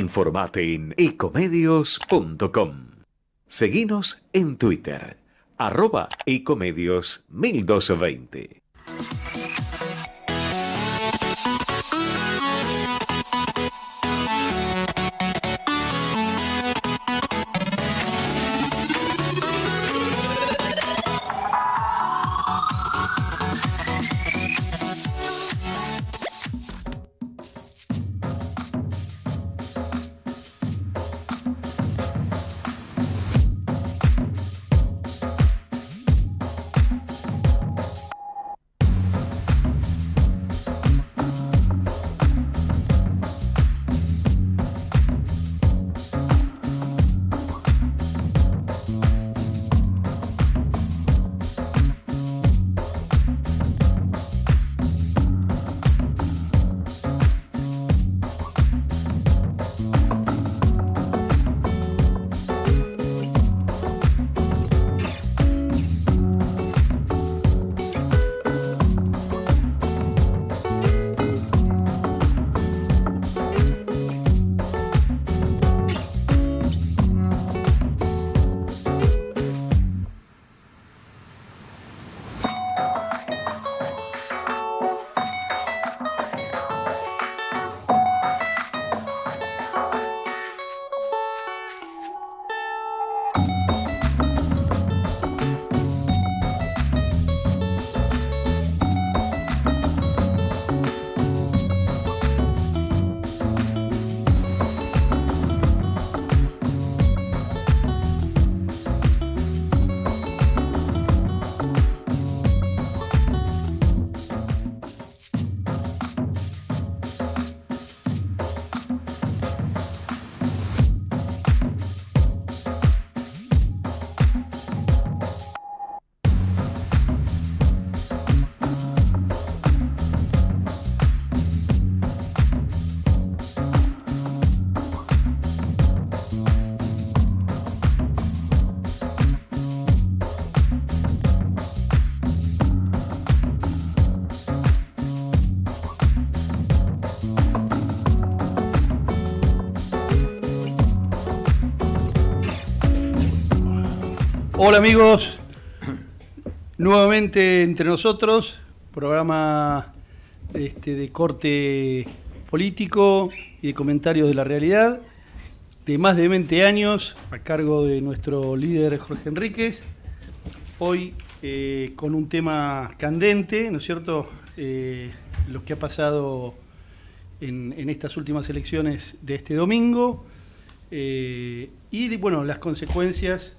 Informate en ecomedios.com. Seguinos en Twitter, @ecomedios1220. Hola amigos, nuevamente entre nosotros, programa de corte político y de comentarios de la realidad, de más de 20 años, a cargo de nuestro líder Jorge Enríquez. Hoy con un tema candente, ¿no es cierto?, lo que ha pasado en estas últimas elecciones de este domingo, y bueno, las consecuencias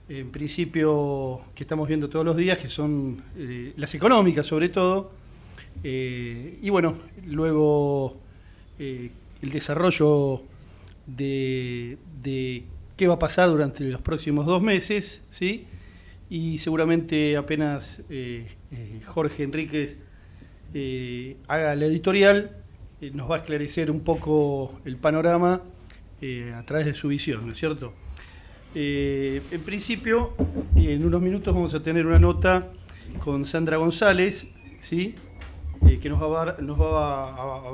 en principio que estamos viendo todos los días, que son las económicas sobre todo, y bueno, luego el desarrollo de qué va a pasar durante los próximos 2 meses, ¿sí? Y seguramente apenas Jorge Enríquez haga la editorial, nos va a esclarecer un poco el panorama a través de su visión, ¿no es cierto? En principio, en unos minutos vamos a tener una nota con Sandra González, ¿sí? Que nos va a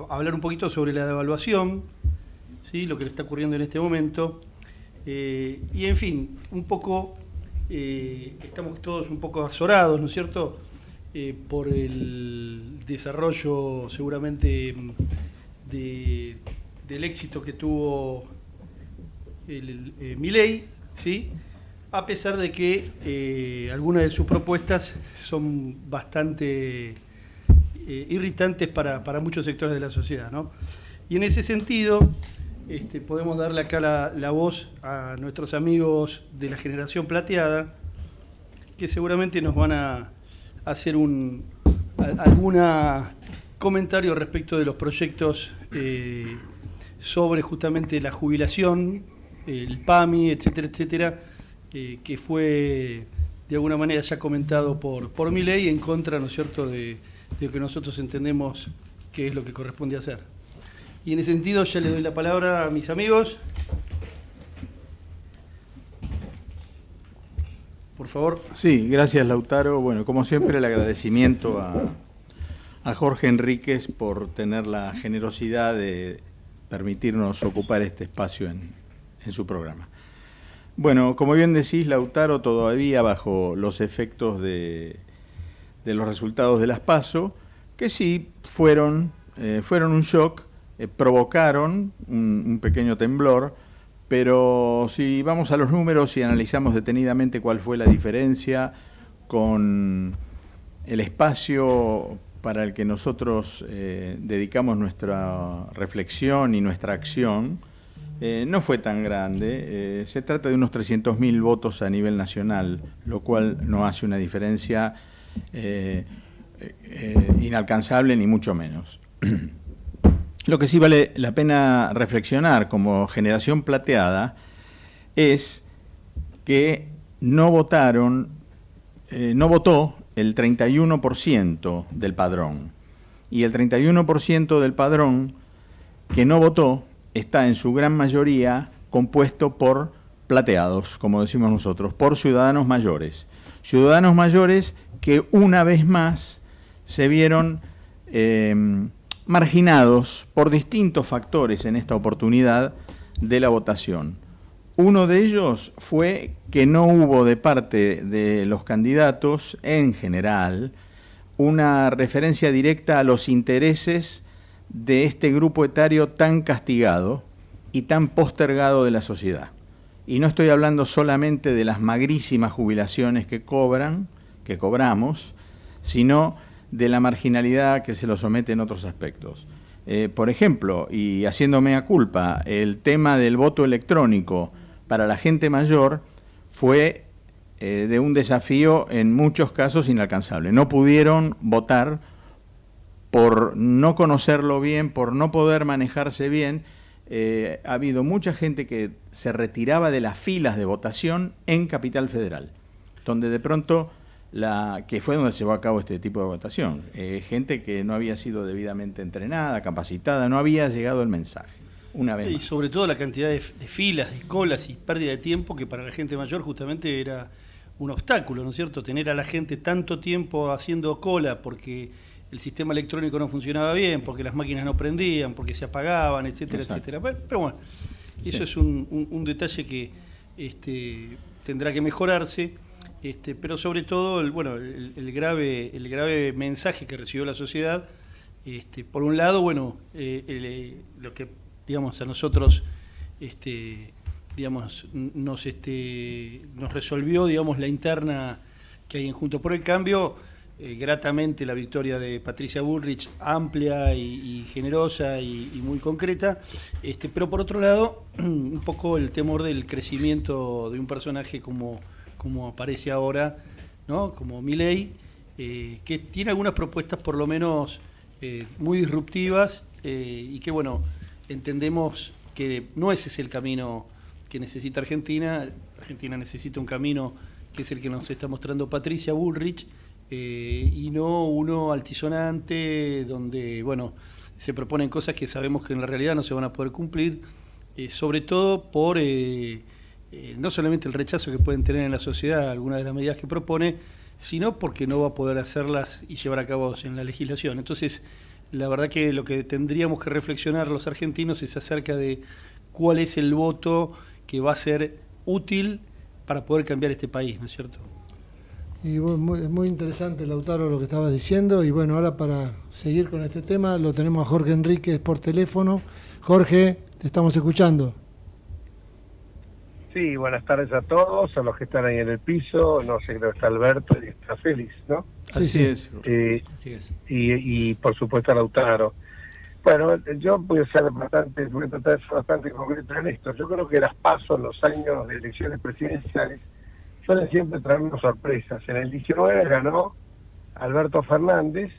hablar un poquito sobre la devaluación, ¿sí? Lo que le está ocurriendo en este momento. Y en fin, un poco, estamos todos un poco azorados, ¿no es cierto?, por el desarrollo seguramente del éxito que tuvo Milei, ¿sí? A pesar de que algunas de sus propuestas son bastante irritantes para muchos sectores de la sociedad, ¿no? Y en ese sentido, podemos darle acá la voz a nuestros amigos de la Generación Plateada, que seguramente nos van a hacer algún comentario respecto de los proyectos sobre justamente la jubilación, el PAMI, etcétera, etcétera, que fue de alguna manera ya comentado por Milei en contra, ¿no es cierto?, de lo que nosotros entendemos que es lo que corresponde hacer. Y en ese sentido ya le doy la palabra a mis amigos. Por favor. Sí, gracias Lautaro. Bueno, como siempre el agradecimiento a Jorge Enríquez por tener la generosidad de permitirnos ocupar este espacio en su programa. Bueno, como bien decís, Lautaro, todavía bajo los efectos de los resultados de las PASO, que sí fueron un shock, provocaron un pequeño temblor, pero si vamos a los números y analizamos detenidamente cuál fue la diferencia con el espacio para el que nosotros dedicamos nuestra reflexión y nuestra acción, no fue tan grande. Se trata de unos 300.000 votos a nivel nacional, lo cual no hace una diferencia inalcanzable ni mucho menos. Lo que sí vale la pena reflexionar como generación plateada es que no votó el 31% del padrón. Y el 31% del padrón que no votó está en su gran mayoría compuesto por plateados, como decimos nosotros, por ciudadanos mayores. Ciudadanos mayores que una vez más se vieron marginados por distintos factores en esta oportunidad de la votación. Uno de ellos fue que no hubo de parte de los candidatos en general una referencia directa a los intereses de este grupo etario tan castigado y tan postergado de la sociedad. Y no estoy hablando solamente de las magrísimas jubilaciones que cobramos, sino de la marginalidad que se lo somete en otros aspectos. Por ejemplo, y haciéndome a culpa, el tema del voto electrónico para la gente mayor fue de un desafío en muchos casos inalcanzable. No pudieron votar por no conocerlo bien, por no poder manejarse bien. Ha habido mucha gente que se retiraba de las filas de votación en Capital Federal, donde de pronto, que fue donde se llevó a cabo este tipo de votación, gente que no había sido debidamente entrenada, capacitada, no había llegado el mensaje. Una vez y más. sobre todo la cantidad de filas, de colas y pérdida de tiempo, que para la gente mayor justamente era un obstáculo, ¿no es cierto? Tener a la gente tanto tiempo haciendo cola porque el sistema electrónico no funcionaba bien, porque las máquinas no prendían, porque se apagaban, etcétera, Exacto. etcétera. Pero bueno, eso es un detalle que tendrá que mejorarse, pero sobre todo el grave mensaje que recibió la sociedad. Por un lado, bueno, lo que digamos a nosotros nos resolvió, digamos, la interna que hay en Juntos por el Cambio. Gratamente la victoria de Patricia Bullrich, amplia y generosa y muy concreta, pero por otro lado un poco el temor del crecimiento de un personaje como aparece ahora, ¿no? Como Milei, que tiene algunas propuestas por lo menos muy disruptivas, y que bueno, entendemos que no ese es el camino que necesita Argentina. Argentina necesita un camino que es el que nos está mostrando Patricia Bullrich, y no uno altisonante donde bueno se proponen cosas que sabemos que en la realidad no se van a poder cumplir, sobre todo por no solamente el rechazo que pueden tener en la sociedad algunas de las medidas que propone, sino porque no va a poder hacerlas y llevar a cabo en la legislación. Entonces la verdad que lo que tendríamos que reflexionar los argentinos es acerca de cuál es el voto que va a ser útil para poder cambiar este país, ¿no es cierto? Y bueno, es muy interesante, Lautaro, lo que estabas diciendo. Y bueno, ahora para seguir con este tema lo tenemos a Jorge Enríquez por teléfono. Jorge, te estamos escuchando. Sí, buenas tardes a todos, a los que están ahí en el piso. No sé, creo que está Alberto y está Félix, ¿no? Así es. Así es. Y por supuesto a Lautaro. Bueno, yo voy a tratar de ser bastante concreto en esto. Yo creo que las PASO en los años de elecciones presidenciales suelen siempre traernos sorpresas. En el 19 ganó Alberto Fernández,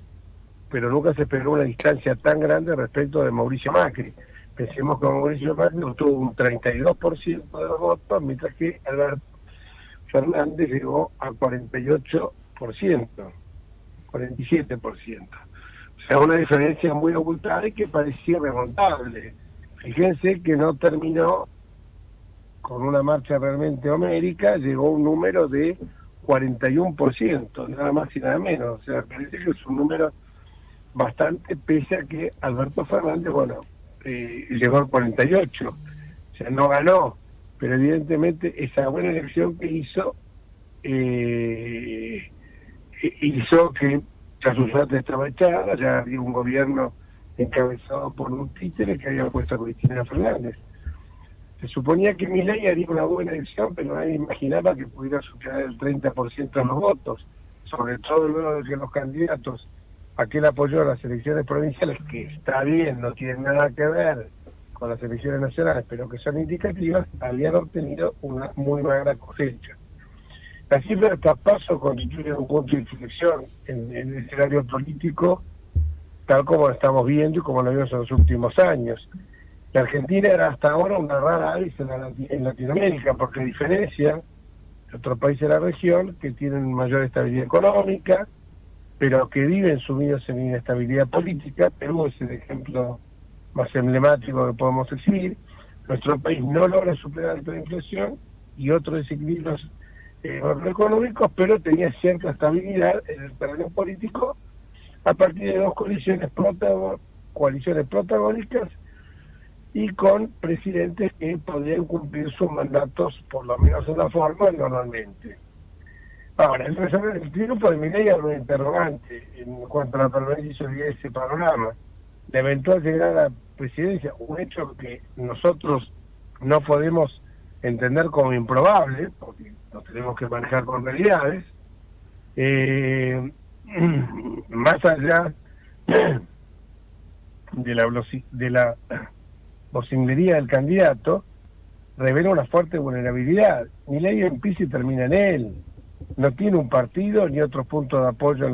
pero nunca se esperó una distancia tan grande respecto de Mauricio Macri. Pensemos que Mauricio Macri obtuvo un 32% de los votos, mientras que Alberto Fernández llegó a 48%, 47%. O sea, una diferencia muy abultada y que parecía remontable. Fíjense que no terminó con una marcha realmente homérica, llegó a un número de 41%, nada más y nada menos. O sea, parece que es un número bastante, pese a que Alberto Fernández, bueno, llegó al 48, o sea, no ganó, pero evidentemente esa buena elección que hizo que ya su suerte estaba echada, ya había un gobierno encabezado por un títere que había puesto a Cristina Fernández. Se suponía que Milei haría una buena elección, pero nadie imaginaba que pudiera superar el 30% de los votos, sobre todo luego de que los candidatos a que él apoyó las elecciones provinciales, que está bien, no tienen nada que ver con las elecciones nacionales, pero que son indicativas, habían obtenido una muy magra cosecha. La cifra de traspaso constituye un punto de inflexión en el escenario político, tal como lo estamos viendo y como lo vimos en los últimos años. La Argentina era hasta ahora una rara avis en Latinoamérica, porque a diferencia de otros países de la región que tienen mayor estabilidad económica, pero que viven sumidos en inestabilidad política, Perú es el ejemplo más emblemático que podemos exhibir. Nuestro país no logra superar la inflación y otros desequilibrios macroeconómicos, pero tenía cierta estabilidad en el terreno político a partir de dos coaliciones protagónicas y con presidentes que podían cumplir sus mandatos, por lo menos en la forma, normalmente. Ahora, el triunfo de Milei era un interrogante en cuanto a la permanencia de ese panorama. La eventual llegada a la presidencia, un hecho que nosotros no podemos entender como improbable, porque nos tenemos que manejar con realidades, más allá de la vocinglería del candidato, revela una fuerte vulnerabilidad. Milei empieza y termina en él. No tiene un partido ni otro punto de apoyo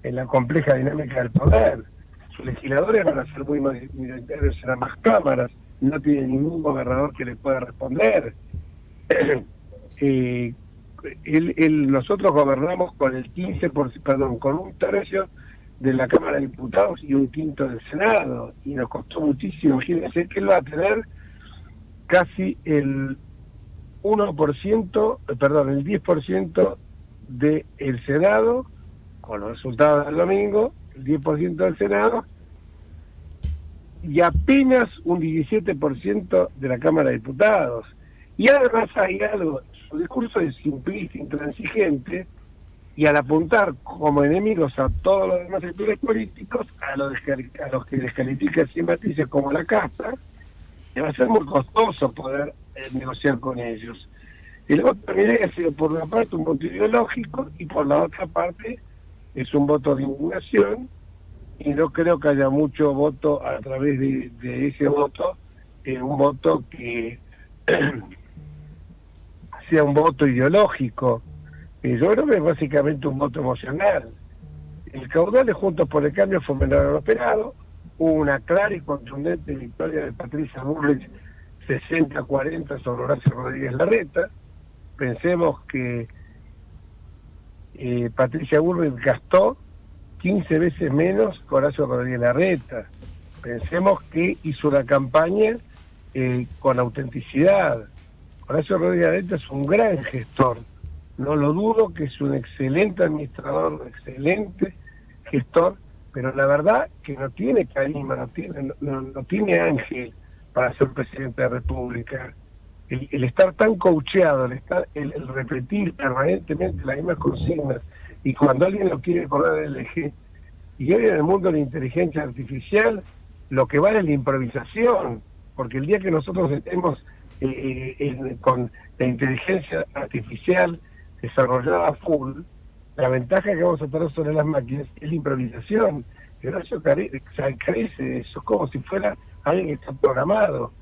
en la compleja dinámica del poder. Sus legisladores van a ser muy minoritarios en ambas cámaras. No tiene ningún gobernador que le pueda responder. Nosotros gobernamos con el 15%, con un tercio de la Cámara de Diputados y un quinto del Senado, y nos costó muchísimo. Imagínense que él va a tener casi el 10% del Senado, con los resultados del domingo, el 10% del Senado, y apenas un 17% de la Cámara de Diputados. Y además hay algo, su discurso es simplista, intransigente, y al apuntar como enemigos a todos los demás sectores políticos, a los que descalifica sin matices como la casta, le va a ser muy costoso poder negociar con ellos. El voto de Milei ha sido por una parte un voto ideológico y por la otra parte es un voto de indignación, y no creo que haya mucho voto a través de ese voto, un voto que sea un voto ideológico. Yo creo que es básicamente un voto emocional. El caudal de Juntos por el Cambio fue menor a lo esperado. Hubo una clara y contundente victoria de Patricia Bullrich 60-40 sobre Horacio Rodríguez Larreta. Pensemos que Patricia Bullrich gastó 15 veces menos que Horacio Rodríguez Larreta. Pensemos que hizo una campaña con autenticidad. Horacio Rodríguez Larreta es un gran gestor. No lo dudo, que es un excelente administrador, un excelente gestor, pero la verdad que no tiene carisma, no tiene ángel para ser presidente de la República. El estar tan coacheado, el repetir permanentemente las mismas consignas, y cuando alguien lo quiere correr del eje, y hoy en el mundo de la inteligencia artificial, lo que vale es la improvisación, porque el día que nosotros estemos con la inteligencia artificial desarrollada a full, la ventaja que vamos a tener sobre las máquinas es la improvisación. Horacio carece de eso, como si fuera alguien que está programado.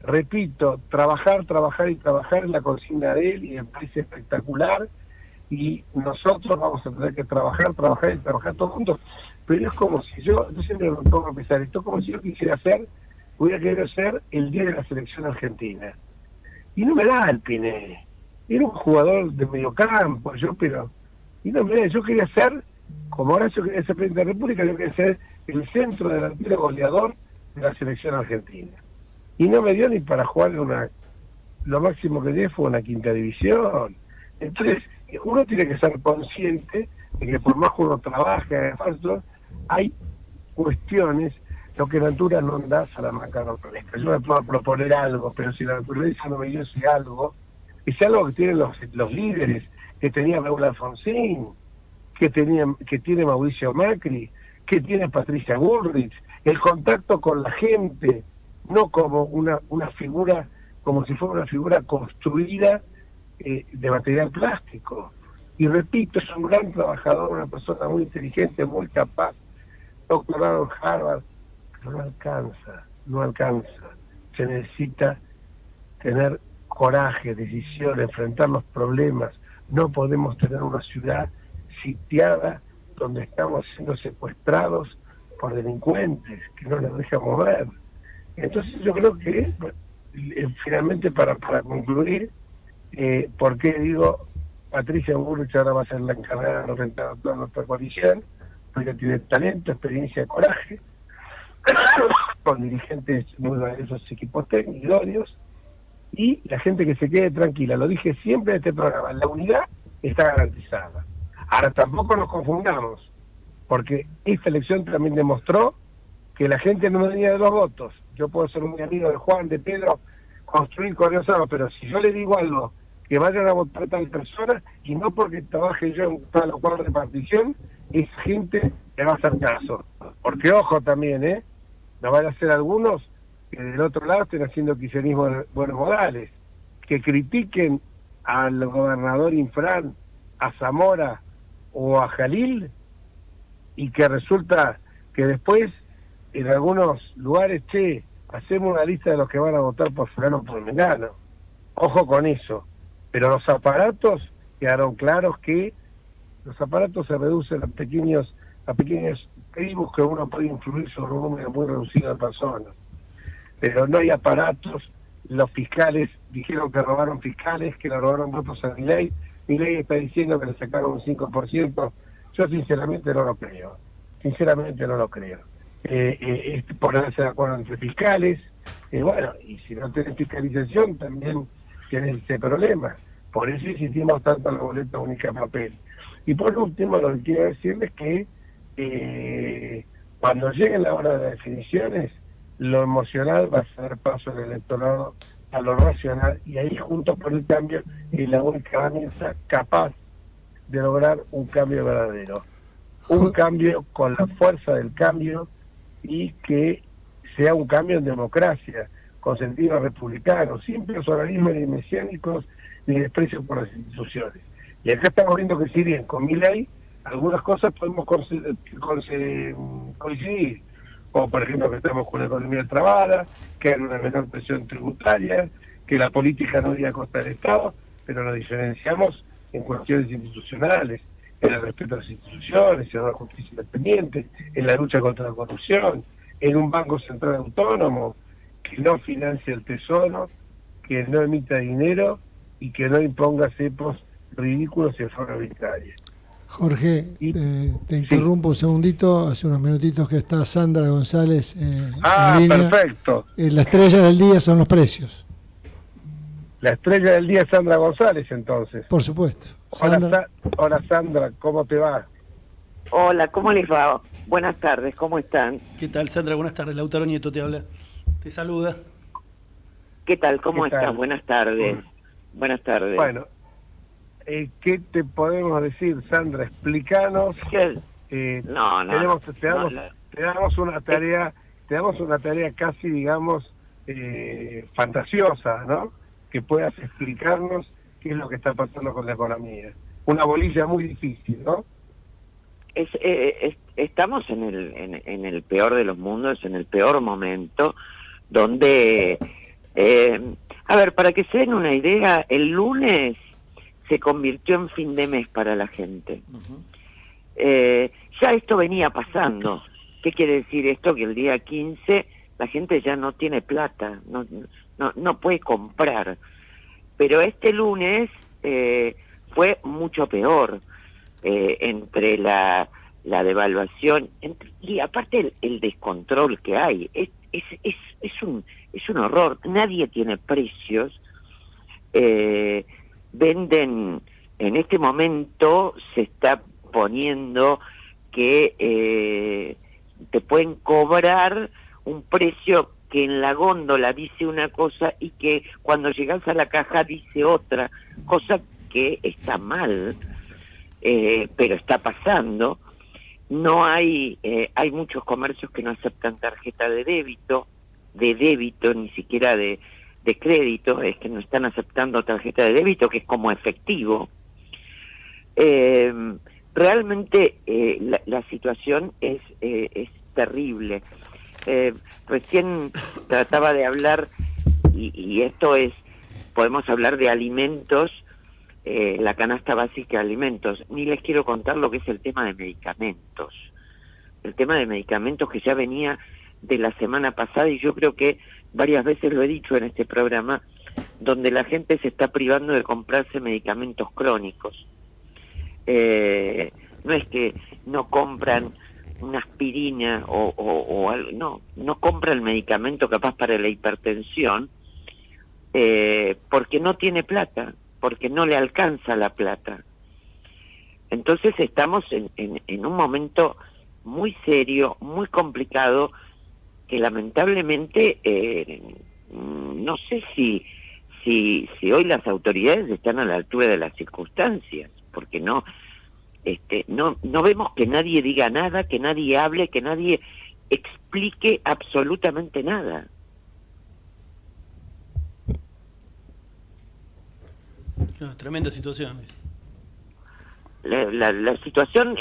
Repito, trabajar es la consigna de él, y me parece espectacular, y nosotros vamos a tener que trabajar todos juntos. Pero es como si yo siempre me pongo a pensar, esto es como si yo hubiera querido ser el día de la selección argentina, y no me da el Piné. Era un jugador de mediocampo, yo quería ser, como Horacio quería ser presidente de la República, yo quería ser el centro delantero goleador de la selección argentina. Y no me dio ni para jugar lo máximo que di fue una quinta división. Entonces, uno tiene que ser consciente de que por más que uno trabaje, hay cuestiones. Lo que la natura no da, Salamanca no presta. Yo me puedo proponer algo, pero si la naturaleza no me dio ese algo que tienen los líderes, que tenía Raúl Alfonsín, que tiene Mauricio Macri, que tiene Patricia Bullrich, el contacto con la gente, no como una figura, como si fuera una figura construida de material plástico. Y repito, es un gran trabajador, una persona muy inteligente, muy capaz, doctorado en Harvard, pero no alcanza. Se necesita tener coraje, decisión, enfrentar los problemas. No podemos tener una ciudad sitiada donde estamos siendo secuestrados por delincuentes que no nos dejan mover. Entonces yo creo que, finalmente, para concluir, ¿por qué digo Patricia Bullrich ahora va a ser la encargada de representar a toda nuestra coalición? Porque tiene talento, experiencia, coraje, con dirigentes muy valiosos, equipos técnicos, idóneos, y la gente que se quede tranquila. Lo dije siempre en este programa, la unidad está garantizada. Ahora tampoco nos confundamos, porque esta elección también demostró que la gente no venía de los votos. Yo puedo ser muy amigo de Juan, de Pedro, construir correos, pero si yo le digo algo, que vayan a votar tal persona, y no porque trabaje yo en tal o cual repartición, esa gente le va a hacer caso. Porque ojo también, no van a ser algunos que del otro lado estén haciendo kirchnerismo de buenos modales, que critiquen al gobernador Infran, a Zamora o a Jalil, y que resulta que después en algunos lugares, hacemos una lista de los que van a votar por fulano o por mengano. Ojo con eso. Pero los aparatos quedaron claros que los aparatos se reducen a pequeños tribus que uno puede influir sobre un número muy reducido de personas. Pero no hay aparatos. Los fiscales dijeron que robaron fiscales, que le robaron votos a Milei. Milei está diciendo que le sacaron un 5%. Yo sinceramente no lo creo. Es ponerse de acuerdo entre fiscales. Bueno, y si no tenés fiscalización también tienes ese problema. Por eso insistimos tanto en la boleta única de papel. Y por último, lo que quiero decirles es que cuando llegue la hora de las definiciones, lo emocional va a ser paso del electorado a lo racional, y ahí Juntos por el Cambio es la única herramienta capaz de lograr un cambio verdadero, un cambio con la fuerza del cambio, y que sea un cambio en democracia, con sentido republicano, sin personalismos ni mesiánicos ni desprecio por las instituciones. Y acá estamos viendo que si bien con Milei algunas cosas podemos coincidir, como por ejemplo que estamos con la economía trabada, que hay una menor presión tributaria, que la política no iría a costa del Estado, pero nos diferenciamos en cuestiones institucionales, en el respeto a las instituciones, en una justicia independiente, en la lucha contra la corrupción, en un banco central autónomo que no financie el tesoro, que no emita dinero y que no imponga cepos ridículos y de forma arbitraria. Jorge, te interrumpo un segundito, hace unos minutitos que está Sandra González en línea. Perfecto. La estrella del día son los precios. La estrella del día es Sandra González, entonces. Por supuesto. Hola Sandra, ¿cómo te va? Hola, ¿cómo les va? Buenas tardes, ¿cómo están? ¿Qué tal, Sandra? Buenas tardes. Lautaro Nieto te habla. Te saluda. ¿Qué tal? ¿Cómo ¿Qué tal? están? Buenas tardes. Buenas tardes. Bueno, ¿qué te podemos decir, Sandra? Explícanos. Te damos una tarea casi, digamos, fantasiosa, ¿no? Que puedas explicarnos qué es lo que está pasando con la economía. Una bolilla muy difícil, ¿no? Estamos en el peor de los mundos, en el peor momento, donde, a ver, para que se den una idea, el lunes se convirtió en fin de mes para la gente. Ya esto venía pasando. ¿Qué quiere decir esto? Que el día 15 la gente ya no tiene plata, no puede comprar. Pero este lunes fue mucho peor, entre la devaluación y aparte el descontrol que hay. Es un horror. Nadie tiene precios. Venden, en este momento se está poniendo que te pueden cobrar un precio que en la góndola dice una cosa y que cuando llegas a la caja dice otra, cosa que está mal, pero está pasando. No hay muchos comercios que no aceptan tarjeta de débito, ni siquiera de crédito, es que no están aceptando tarjeta de débito, que es como efectivo. Realmente la situación es terrible. Recién trataba de hablar, y esto es, podemos hablar de alimentos, la canasta básica de alimentos. Ni les quiero contar lo que es el tema de medicamentos. El tema de medicamentos que ya venía de la semana pasada, y yo creo que varias veces lo he dicho en este programa, donde la gente se está privando de comprarse medicamentos crónicos. No es que no compran una aspirina o algo, no compran el medicamento capaz para la hipertensión, porque no tiene plata, porque no le alcanza la plata. Entonces estamos en un momento muy serio, muy complicado, que lamentablemente no sé si hoy las autoridades están a la altura de las circunstancias, porque no vemos que nadie diga nada, que nadie hable, que nadie explique absolutamente nada. No, tremenda situación. La situación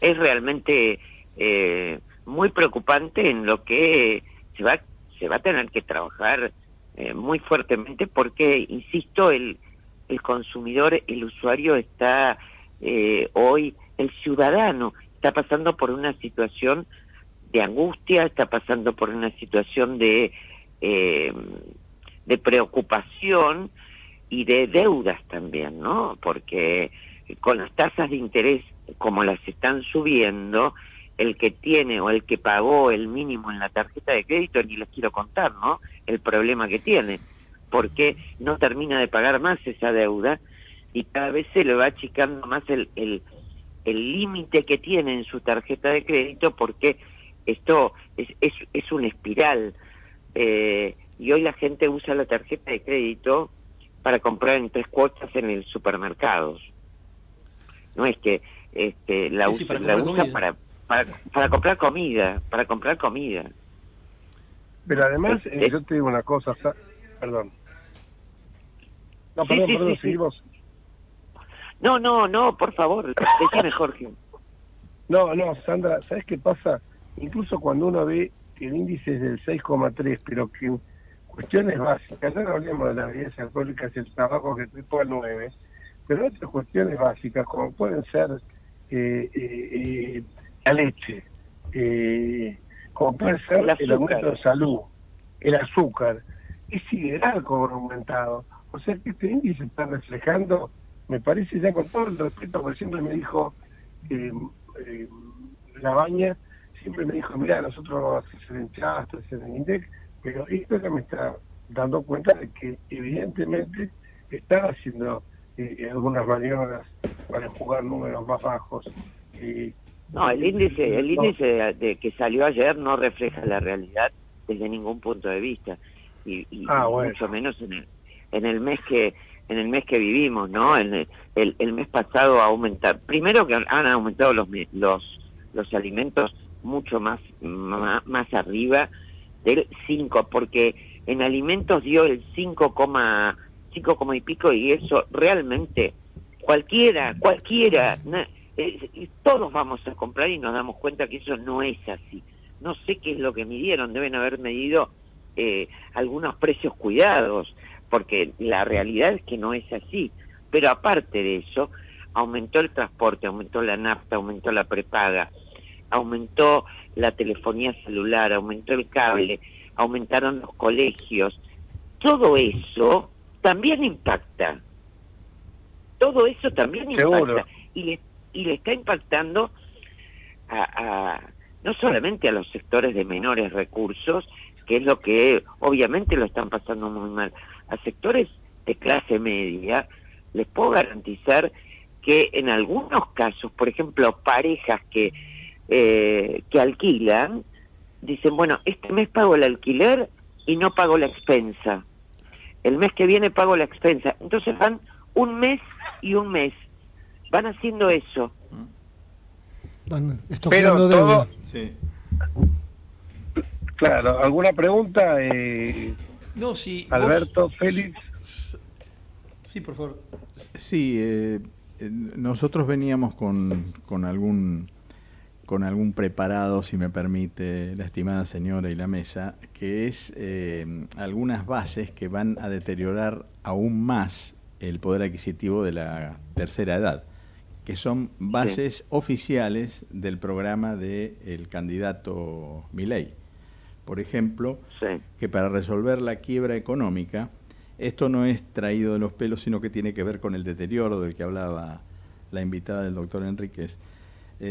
es realmente muy preocupante, en lo que se va a tener que trabajar muy fuertemente, porque, insisto, el consumidor, el usuario está hoy, el ciudadano está pasando por una situación de angustia, está pasando por una situación de preocupación y de deudas también, ¿no? Porque con las tasas de interés como las están subiendo, el que tiene o el que pagó el mínimo en la tarjeta de crédito, ni les quiero contar, ¿no?, el problema que tiene, porque no termina de pagar más esa deuda y cada vez se le va achicando más el límite que tiene en su tarjeta de crédito, porque esto es una espiral, y hoy la gente usa la tarjeta de crédito para comprar en 3 cuotas en el supermercados. No es que la usa para comprar comida, Pero además, yo te digo una cosa, perdón. No, perdón, seguimos. No, por favor, decime, Jorge. No, Sandra, ¿sabes qué pasa? Incluso cuando uno ve que el índice es del 6,3, pero que cuestiones básicas, ya no hablemos de las bebidas alcohólicas y el tabaco, que tripó al 9, pero otras cuestiones básicas, como pueden ser la leche, como puede ser el aumento de salud, el azúcar, es sideral como ha aumentado. O sea que este índice está reflejando, me parece, ya con todo el respeto, porque siempre me dijo Labaña, siempre me dijo, mira, nosotros vamos a hacer en Chasto, hacer en INDEC, pero esto ya me está dando cuenta de que evidentemente están haciendo algunas maniobras para jugar números más bajos. No, el índice de que salió ayer no refleja la realidad desde ningún punto de vista, y bueno, mucho menos en el mes que vivimos, ¿no? El mes pasado primero que han aumentado los alimentos mucho más arriba del 5, porque en alimentos dio el 5 y pico, y eso realmente cualquiera, todos vamos a comprar y nos damos cuenta que eso no es así. No sé qué es lo que midieron, deben haber medido algunos precios cuidados, porque la realidad es que no es así. Pero aparte de eso, aumentó el transporte, aumentó la nafta, aumentó la prepaga, aumentó la telefonía celular, aumentó el cable, aumentaron los colegios. Todo eso también impacta. Seguro. Y le está impactando no solamente a los sectores de menores recursos, que es lo que obviamente lo están pasando muy mal, a sectores de clase media. Les puedo garantizar que en algunos casos, por ejemplo, parejas que alquilan, dicen, bueno, este mes pago el alquiler y no pago la expensa. El mes que viene pago la expensa. Entonces van un mes y un mes. Van haciendo eso. Van estoqueando Pero deuda. Sí. Claro, ¿alguna pregunta, No, sí. Alberto, Félix? Sí, por favor. Sí, nosotros veníamos con algún preparado, si me permite la estimada señora y la mesa, que es algunas bases que van a deteriorar aún más el poder adquisitivo de la tercera edad, que son bases oficiales del programa del candidato Milei. Por ejemplo, que para resolver la quiebra económica, esto no es traído de los pelos, sino que tiene que ver con el deterioro del que hablaba la invitada del doctor Enríquez.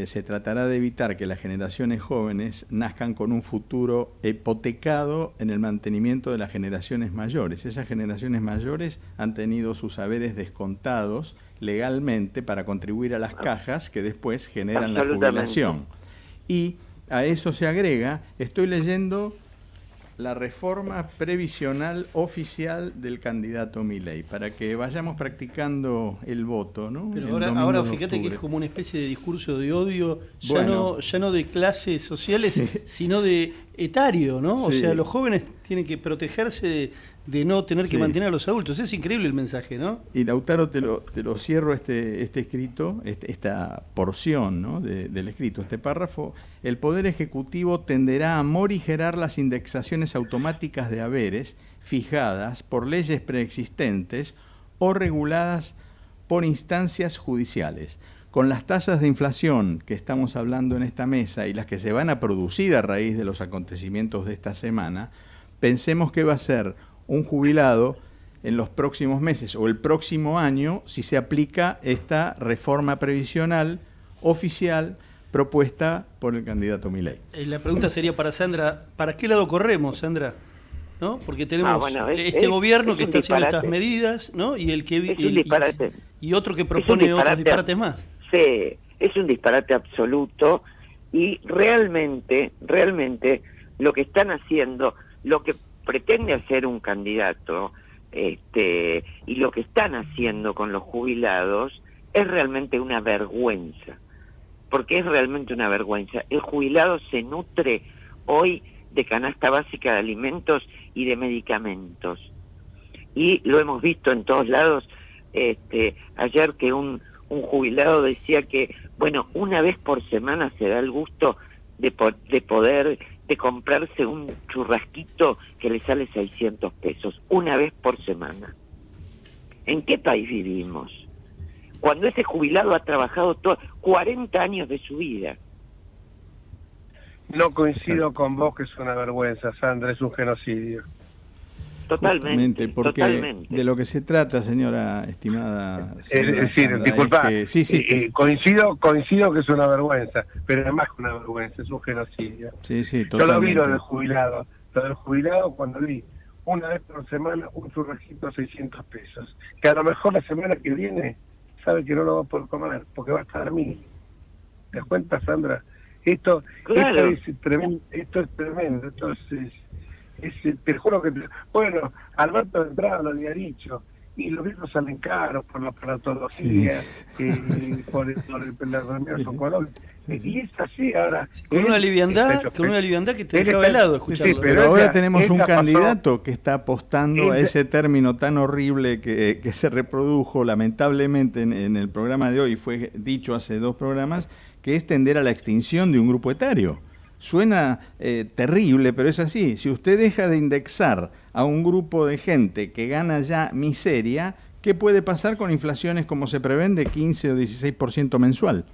Se tratará de evitar que las generaciones jóvenes nazcan con un futuro hipotecado en el mantenimiento de las generaciones mayores. Esas generaciones mayores han tenido sus saberes descontados legalmente para contribuir a las cajas que después generan la jubilación. Y a eso se agrega, estoy leyendo la reforma previsional oficial del candidato Milei, para que vayamos practicando el voto, ¿no? Pero ahora fíjate que es como una especie de discurso de odio, ya no de clases sociales, sino de etario, ¿no? Sí. O sea, los jóvenes tienen que protegerse de no tener que mantener a los adultos. Es increíble el mensaje, ¿no? Y Lautaro, te lo cierro este escrito, esta porción, ¿no? del escrito, este párrafo. El Poder Ejecutivo tenderá a morigerar las indexaciones automáticas de haberes fijadas por leyes preexistentes o reguladas por instancias judiciales. Con las tasas de inflación que estamos hablando en esta mesa y las que se van a producir a raíz de los acontecimientos de esta semana, pensemos que va a ser un jubilado en los próximos meses o el próximo año si se aplica esta reforma previsional oficial propuesta por el candidato Milei. La pregunta sería para Sandra, ¿para qué lado corremos, Sandra? ¿No? Porque tenemos gobierno que está haciendo estas medidas, ¿no? Y el que y otro que propone otros disparates más. Sí, es un disparate absoluto y realmente lo que están haciendo, lo que pretende hacer un candidato y lo que están haciendo con los jubilados es realmente una vergüenza, porque es realmente una vergüenza. El jubilado se nutre hoy de canasta básica de alimentos y de medicamentos, y lo hemos visto en todos lados. Ayer que un jubilado decía que, bueno, una vez por semana se da el gusto de poder comprarse un churrasquito que le sale 600 pesos, una vez por semana. ¿En qué país vivimos? Cuando ese jubilado ha trabajado 40 años de su vida. No coincido con vos que es una vergüenza, Sandra, es un genocidio. Totalmente, porque totalmente. De lo que se trata, señora estimada. Es decir, Sandra, disculpa, coincido que es una vergüenza, pero además que una vergüenza, es un genocidio. Sí, totalmente. Yo lo vi lo del jubilado cuando vi una vez por semana un churrasquito a 600 pesos, que a lo mejor la semana que viene sabe que no lo va a poder comer, porque va a estar a 1000. ¿Te das cuenta, Sandra? Esto es tremendo, te juro que bueno, Alberto de entrada lo había dicho, y los viejos salen caros por la aparatología, por la reunión oncológica, y es así ahora. Con una liviandad que te deja velado escucharlo. Sí, pero ahora tenemos un candidato que está apostando a ese término tan horrible que se reprodujo lamentablemente en el programa de hoy, fue dicho hace 2 programas, que es tender a la extinción de un grupo etario. Suena terrible, pero es así. Si usted deja de indexar a un grupo de gente que gana ya miseria, ¿qué puede pasar con inflaciones como se prevén de 15 o 16% mensual?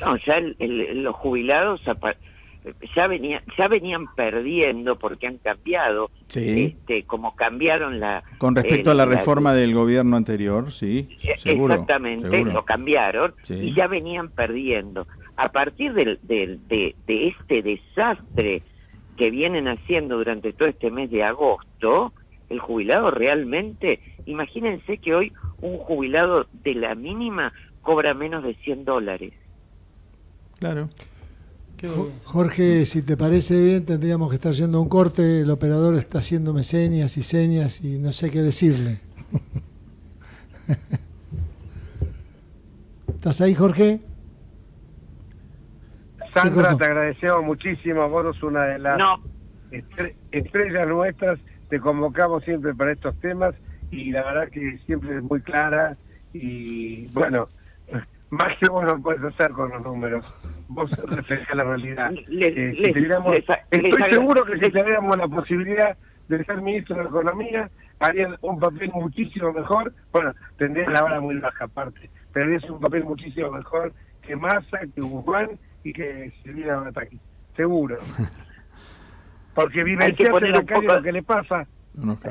No, ya los jubilados ya venían perdiendo porque han cambiado, como cambiaron con respecto a la reforma del gobierno anterior, seguro. Exactamente, lo cambiaron y ya venían perdiendo. A partir de este desastre que vienen haciendo durante todo este mes de agosto, el jubilado realmente, imagínense que hoy un jubilado de la mínima cobra menos de $100. Claro. Jorge, si te parece bien, tendríamos que estar yendo a un corte. El operador está haciéndome señas y no sé qué decirle. ¿Estás ahí, Jorge? Sandra, te agradecemos muchísimo. Vos sos una de las estrellas nuestras. Te convocamos siempre para estos temas y la verdad que siempre es muy clara y bueno, más que vos no puedes hacer con los números. Vos reflejas la realidad. Estoy seguro que si tuviéramos la posibilidad de ser ministro de Economía, harían un papel muchísimo mejor. Bueno, tendrían la vara muy baja aparte, pero harías un papel muchísimo mejor que Massa, que Guzmán y que Silvina Bataki. Seguro. Porque vivencias en la calle lo que le pasa,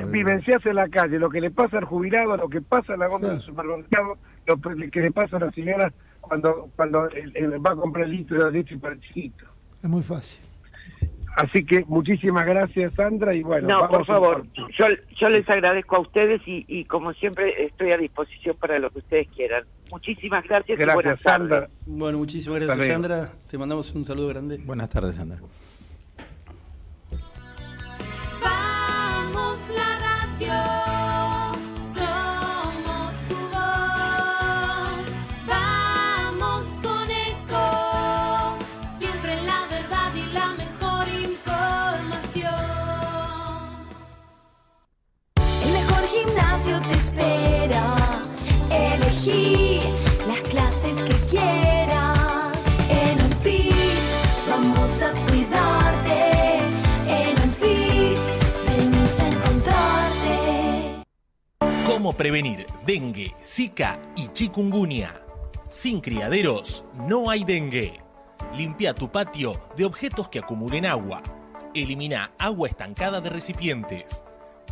vivencias en la calle, lo que le pasa al jubilado, lo que pasa en la goma del supermercado, lo que le pasa a la señora cuando va a comprar el litro de leche para el chiquito. Es muy fácil. Así que muchísimas gracias, Sandra, y bueno. No, por favor, yo les agradezco a ustedes y como siempre estoy a disposición para lo que ustedes quieran. Muchísimas gracias y buenas Sandra. tardes. Bueno, muchísimas gracias, Sandra. Te mandamos un saludo grande. Buenas tardes, Sandra. Vamos la radio, somos tu voz. Vamos con Eco, siempre la verdad y la mejor información. El mejor gimnasio te espera. Elegí las clases que quieras. En Unfit vamos a cuidarte. ¿Cómo prevenir dengue, zika y chikungunya? Sin criaderos no hay dengue. Limpia tu patio de objetos que acumulen agua. Elimina agua estancada de recipientes.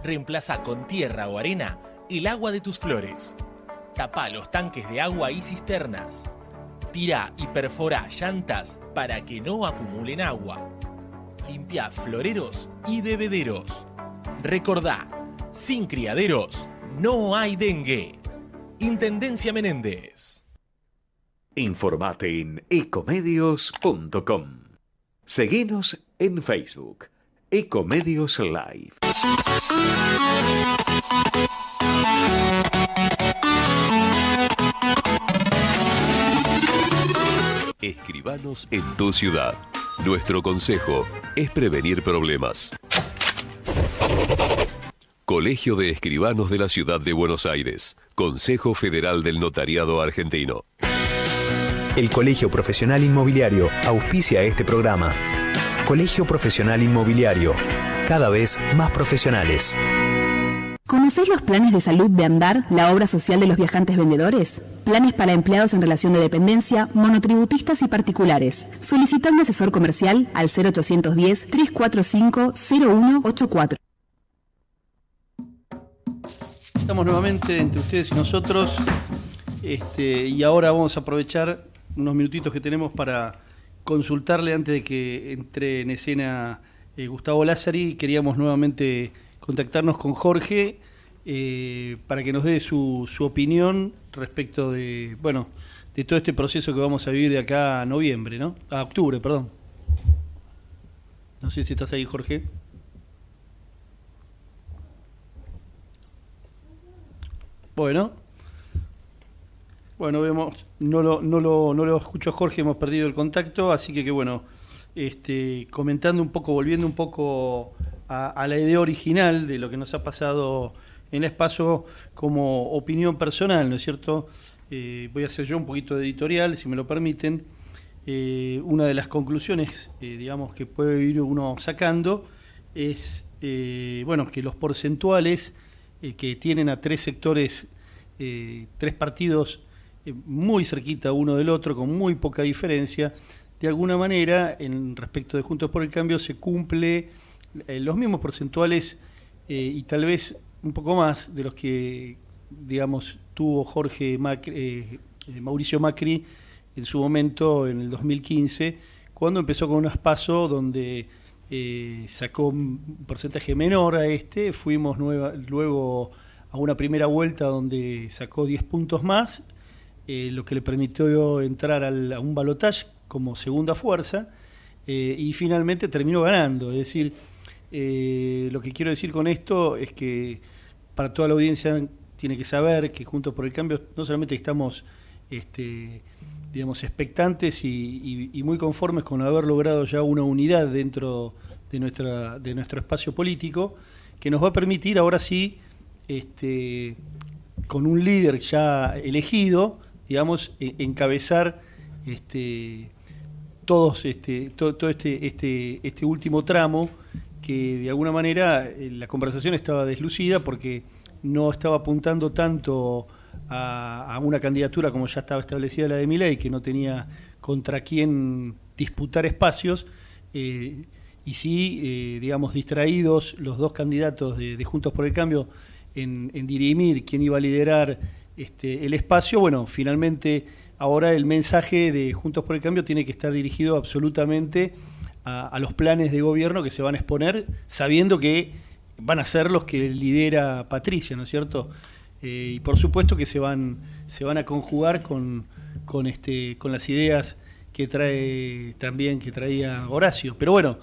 Reemplaza con tierra o arena el agua de tus flores. Tapa los tanques de agua y cisternas. Tira y perfora llantas para que no acumulen agua. Limpia floreros y bebederos. Recordá, sin criaderos no hay dengue. Intendencia Menéndez. Informate en ecomedios.com. Seguinos en Facebook. Ecomedios Live. Escribanos en tu ciudad. Nuestro consejo es prevenir problemas. Colegio de Escribanos de la Ciudad de Buenos Aires. Consejo Federal del Notariado Argentino. El Colegio Profesional Inmobiliario auspicia este programa. Colegio Profesional Inmobiliario, cada vez más profesionales. ¿Conocés los planes de salud de Andar, la obra social de los viajantes vendedores? Planes para empleados en relación de dependencia, monotributistas y particulares. Solicita un asesor comercial al 0810-345-0184. Estamos nuevamente entre ustedes y nosotros y ahora vamos a aprovechar unos minutitos que tenemos para consultarle antes de que entre en escena Gustavo Lázari. Queríamos nuevamente contactarnos con Jorge para que nos dé su opinión respecto de todo este proceso que vamos a vivir de acá a noviembre, ¿no? A octubre, perdón. No sé si estás ahí, Jorge. Bueno, vemos, no lo escucho a Jorge, hemos perdido el contacto, así que bueno, comentando un poco, volviendo un poco a la idea original de lo que nos ha pasado en el espacio como opinión personal, ¿no es cierto? Voy a hacer yo un poquito de editorial, si me lo permiten. Una de las conclusiones, digamos, que puede ir uno sacando es, que los porcentuales que tienen a tres sectores, tres partidos muy cerquita uno del otro, con muy poca diferencia, de alguna manera, en respecto de Juntos por el Cambio, se cumple los mismos porcentuales y tal vez un poco más de los que, digamos, tuvo Mauricio Macri en su momento, en el 2015, cuando empezó con unas PASO donde sacó un porcentaje menor a fuimos luego a una primera vuelta donde sacó 10 puntos más, lo que le permitió entrar a un balotaje como segunda fuerza, y finalmente terminó ganando. Es decir, lo que quiero decir con esto es que para toda la audiencia tiene que saber que Juntos por el Cambio no solamente estamos digamos, expectantes y muy conformes con haber logrado ya una unidad dentro de nuestro espacio político, que nos va a permitir ahora sí, con un líder ya elegido, digamos, encabezar todo este último tramo, que de alguna manera la conversación estaba deslucida porque no estaba apuntando tanto a una candidatura como ya estaba establecida la de Milei, que no tenía contra quién disputar espacios, y sí, digamos, distraídos los dos candidatos de Juntos por el Cambio en dirimir quién iba a liderar el espacio. Bueno, finalmente ahora el mensaje de Juntos por el Cambio tiene que estar dirigido absolutamente a los planes de gobierno que se van a exponer, sabiendo que van a ser los que lidera Patricia, ¿no es cierto? Y por supuesto que se van a conjugar con las ideas que traía Horacio. Pero bueno,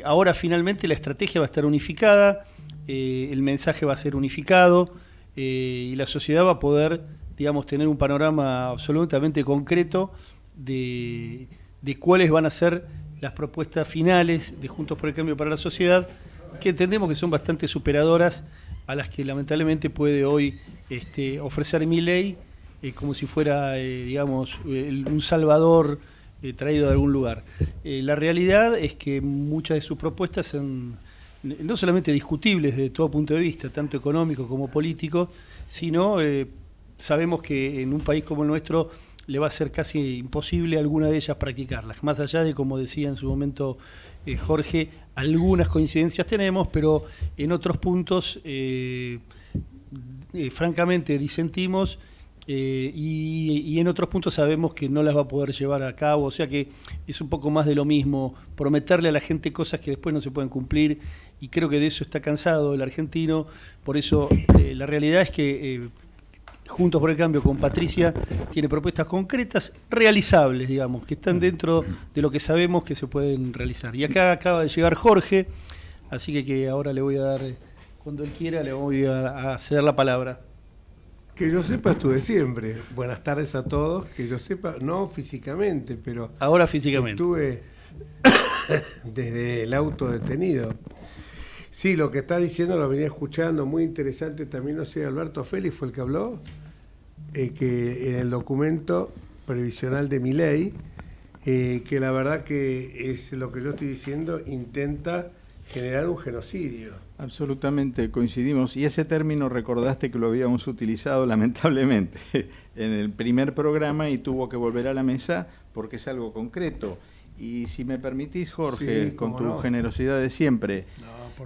ahora finalmente la estrategia va a estar unificada, el mensaje va a ser unificado, y la sociedad va a poder, digamos, tener un panorama absolutamente concreto de cuáles van a ser las propuestas finales de Juntos por el Cambio para la sociedad, que entendemos que son bastante superadoras a las que lamentablemente puede hoy ofrecer Milei, como si fuera, digamos, un salvador traído de algún lugar. La realidad es que muchas de sus propuestas son no solamente discutibles desde todo punto de vista, tanto económico como político, sino sabemos que en un país como el nuestro le va a ser casi imposible alguna de ellas practicarlas, más allá de, como decía en su momento Jorge, algunas coincidencias tenemos, pero en otros puntos francamente disentimos, y en otros puntos sabemos que no las va a poder llevar a cabo. O sea que es un poco más de lo mismo, prometerle a la gente cosas que después no se pueden cumplir, y creo que de eso está cansado el argentino. Por eso la realidad es que Juntos por el Cambio con Patricia tiene propuestas concretas, realizables, digamos, que están dentro de lo que sabemos que se pueden realizar. Y acá acaba de llegar Jorge, así que ahora le voy a dar, cuando él quiera, le voy a ceder la palabra. Que yo sepa, estuve siempre. Buenas tardes a todos. Que yo sepa, no físicamente, pero... Ahora físicamente. Estuve desde el auto detenido. Sí, lo que está diciendo lo venía escuchando, muy interesante también, no sé, Alberto Félix fue el que habló, que en el documento previsional de Milei, que la verdad que es lo que yo estoy diciendo, intenta generar un genocidio. Absolutamente coincidimos, y ese término recordaste que lo habíamos utilizado lamentablemente en el primer programa y tuvo que volver a la mesa porque es algo concreto. Y si me permitís, Jorge, sí, con tu generosidad de siempre,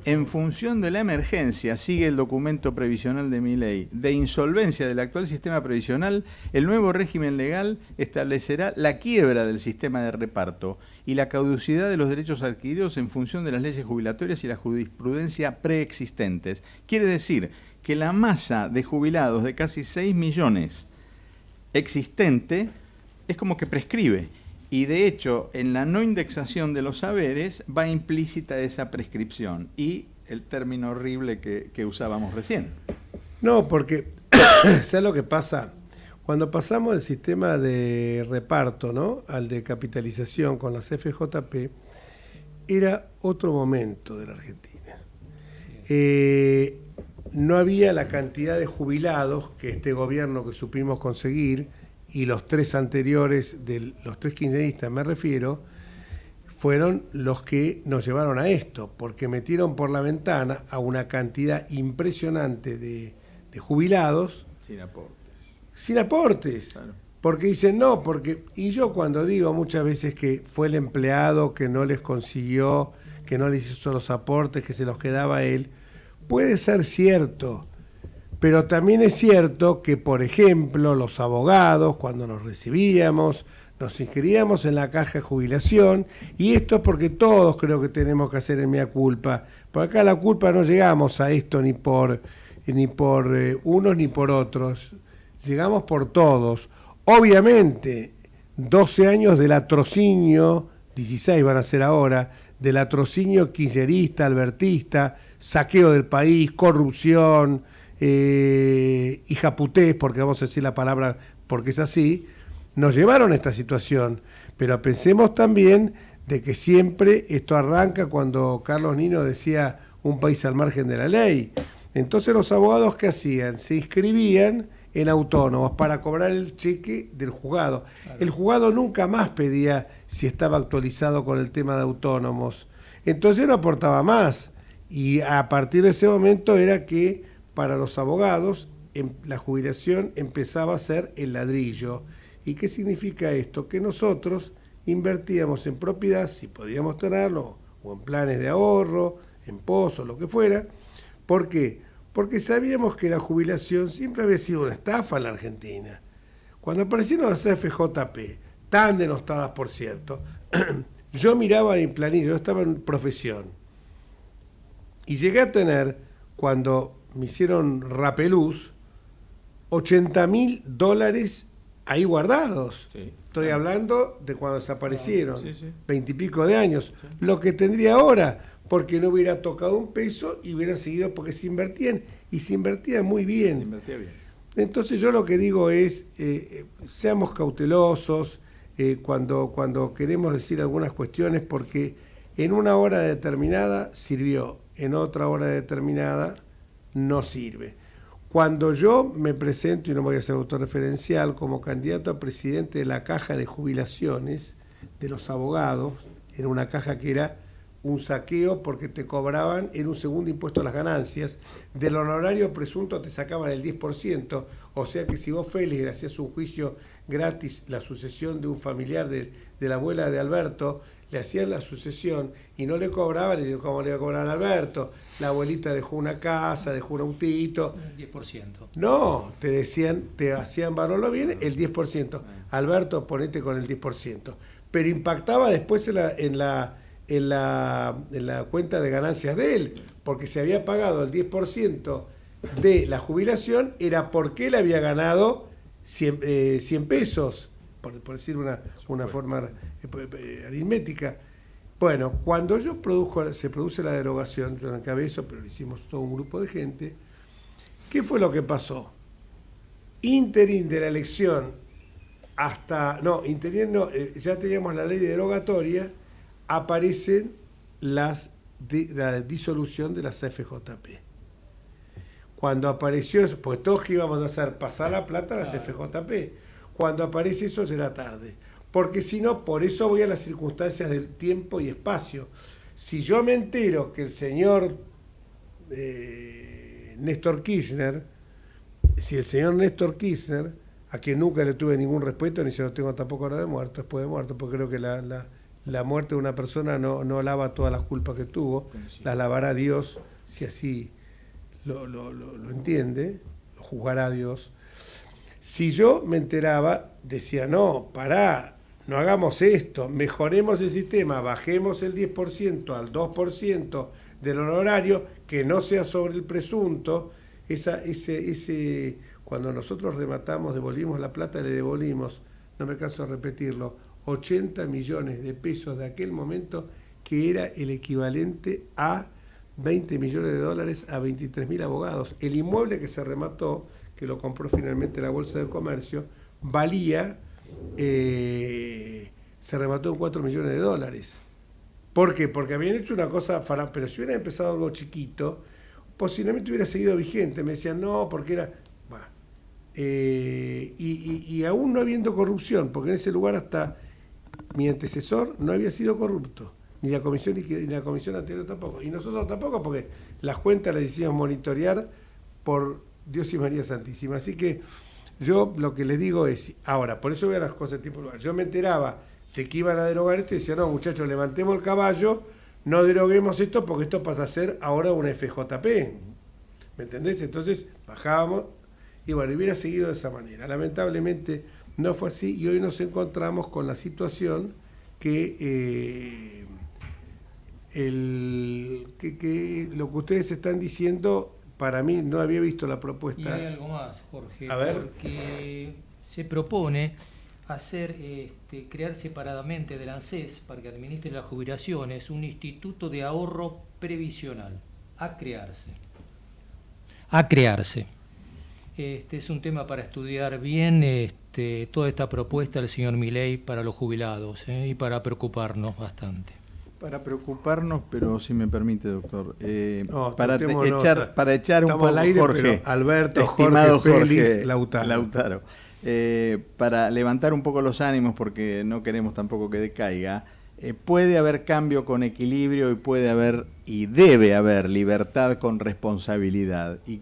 en función de la emergencia, sigue el documento previsional de Milei, de insolvencia del actual sistema previsional, el nuevo régimen legal establecerá la quiebra del sistema de reparto y la caducidad de los derechos adquiridos en función de las leyes jubilatorias y la jurisprudencia preexistentes. Quiere decir que la masa de jubilados de casi 6 millones existente es como que prescribe. Y de hecho, en la no indexación de los saberes va implícita esa prescripción y el término horrible que usábamos recién. No, porque, ¿sabes lo que pasa? Cuando pasamos del sistema de reparto, ¿no?, al de capitalización con las FJP, era otro momento de la Argentina. No había la cantidad de jubilados que este gobierno que supimos conseguir, y los tres anteriores, los tres kirchneristas me refiero, fueron los que nos llevaron a esto, porque metieron por la ventana a una cantidad impresionante de jubilados. Sin aportes. Sin aportes. Claro. Porque dicen, no, porque... Y yo cuando digo muchas veces que fue el empleado que no les consiguió, que no les hizo los aportes, que se los quedaba él, puede ser cierto. Pero también es cierto que, por ejemplo, los abogados, cuando nos recibíamos, nos inscribíamos en la caja de jubilación, y esto es porque todos creo que tenemos que hacer en mea culpa. Por acá la culpa no llegamos a esto ni por unos ni por otros, llegamos por todos. Obviamente, 12 años de latrocinio 16 van a ser ahora, del latrocinio kirchnerista, albertista, saqueo del país, corrupción, hijaputés, porque vamos a decir la palabra porque es así, nos llevaron a esta situación. Pero pensemos también de que siempre esto arranca cuando Carlos Nino decía un país al margen de la ley. Entonces los abogados, ¿qué hacían? Se inscribían en autónomos para cobrar el cheque del juzgado. Claro. El juzgado nunca más pedía si estaba actualizado con el tema de autónomos. Entonces no aportaba más. Y a partir de ese momento era que para los abogados la jubilación empezaba a ser el ladrillo. ¿Y qué significa esto? Que nosotros invertíamos en propiedad, si podíamos tenerlo, o en planes de ahorro, en pozos, lo que fuera. ¿Por qué? Porque sabíamos que la jubilación siempre había sido una estafa en la Argentina. Cuando aparecieron las FJP, tan denostadas por cierto, yo miraba mi planilla, yo estaba en profesión, y llegué a tener, cuando me hicieron Rapeluz, $80.000 ahí guardados. Sí. Estoy hablando de cuando desaparecieron, 20 y pico de años, lo que tendría ahora, porque no hubiera tocado un peso y hubieran seguido, porque se invertían, y se invertían muy bien. Se invertía bien. Entonces yo lo que digo es, seamos cautelosos cuando queremos decir algunas cuestiones, porque en una hora determinada sirvió, en otra hora determinada no sirve. Cuando yo me presento, y no voy a ser autorreferencial, como candidato a presidente de la caja de jubilaciones de los abogados, era una caja que era un saqueo porque te cobraban, era un segundo impuesto a las ganancias, del honorario presunto te sacaban el 10%, o sea que si vos, Félix, le hacías un juicio gratis, la sucesión de un familiar de la abuela de Alberto, le hacían la sucesión y no le cobraban, y digo, ¿cómo le iba a cobrar a Alberto? La abuelita dejó una casa, dejó un autito. El 10%. No, te decían, te hacían valorarlo bien, el 10%. Alberto, ponete con el 10%. Pero impactaba después en la cuenta de ganancias de él, porque se había pagado el 10% de la jubilación, era porque él había ganado 100 pesos, por decir una forma aritmética. Bueno, cuando se produce la derogación, yo la encabezo, pero lo hicimos todo un grupo de gente, ¿qué fue lo que pasó? Interín de la elección ya teníamos la ley derogatoria, aparecen la disolución de las FJP. Cuando apareció eso, pues todos que íbamos a hacer pasar la plata a las FJP. Cuando aparece eso ya era tarde. Porque si no, por eso voy a las circunstancias del tiempo y espacio. Si yo me entero que el señor Néstor Kirchner, a quien nunca le tuve ningún respeto, ni se lo tengo tampoco ahora después de muerto, porque creo que la muerte de una persona no lava todas las culpas que tuvo, las lavará Dios, si así lo entiende, lo juzgará Dios. Si yo me enteraba, decía, no, pará, no hagamos esto, mejoremos el sistema, bajemos el 10% al 2% del honorario, que no sea sobre el presunto. Cuando nosotros rematamos, devolvimos la plata, le devolvimos, no me canso de repetirlo, 80 millones de pesos de aquel momento, que era el equivalente a 20 millones de dólares a 23.000 abogados. El inmueble que se remató, que lo compró finalmente la Bolsa de Comercio, valía, se remató en 4 millones de dólares. ¿Por qué? Porque habían hecho una cosa, pero si hubieran empezado algo chiquito, posiblemente hubiera seguido vigente. Me decían, no, porque era... y aún no habiendo corrupción, porque en ese lugar hasta mi antecesor no había sido corrupto, ni la comisión anterior tampoco, y nosotros tampoco, porque las cuentas las hicimos monitorear por Dios y María Santísima. Así que yo lo que les digo es, ahora, por eso voy a las cosas en tiempo y lugar. Yo me enteraba de que iban a derogar esto y decía, no, muchachos, levantemos el caballo, no deroguemos esto, porque esto pasa a ser ahora una FJP. ¿Me entendés? Entonces bajábamos y bueno, hubiera seguido de esa manera. Lamentablemente no fue así y hoy nos encontramos con la situación que lo que ustedes están diciendo, para mí no había visto la propuesta. Y hay algo más, Jorge, a ver. Porque se propone crear separadamente del ANSES, para que administre las jubilaciones, un instituto de ahorro previsional, a crearse. Es un tema para estudiar bien toda esta propuesta del señor Milei para los jubilados, y para preocuparnos bastante. Para preocuparnos, pero si me permite, doctor, No, para no, echar un poco al aire, Jorge, Alberto, estimado Félix, Lautaro. Para levantar un poco los ánimos, porque no queremos tampoco que decaiga, puede haber cambio con equilibrio y puede haber y debe haber libertad con responsabilidad. Y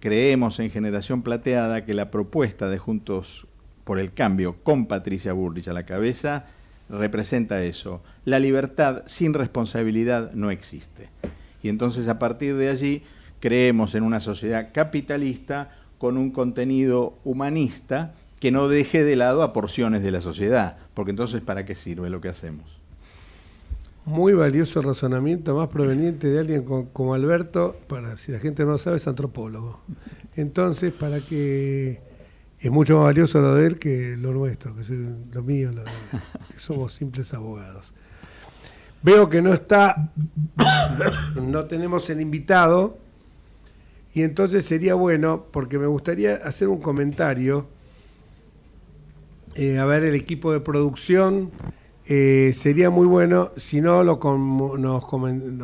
creemos en Generación Plateada que la propuesta de Juntos por el Cambio con Patricia Bullrich a la cabeza representa eso. La libertad sin responsabilidad no existe. Y entonces a partir de allí creemos en una sociedad capitalista con un contenido humanista que no deje de lado a porciones de la sociedad, porque entonces ¿para qué sirve lo que hacemos? Muy valioso razonamiento, más proveniente de alguien como Alberto, si la gente no lo sabe, es antropólogo. Entonces, para que es mucho más valioso lo de él que lo nuestro, que soy lo mío, que somos simples abogados. Veo que no tenemos el invitado, y entonces sería bueno, porque me gustaría hacer un comentario, a ver, el equipo de producción, sería muy bueno si no nos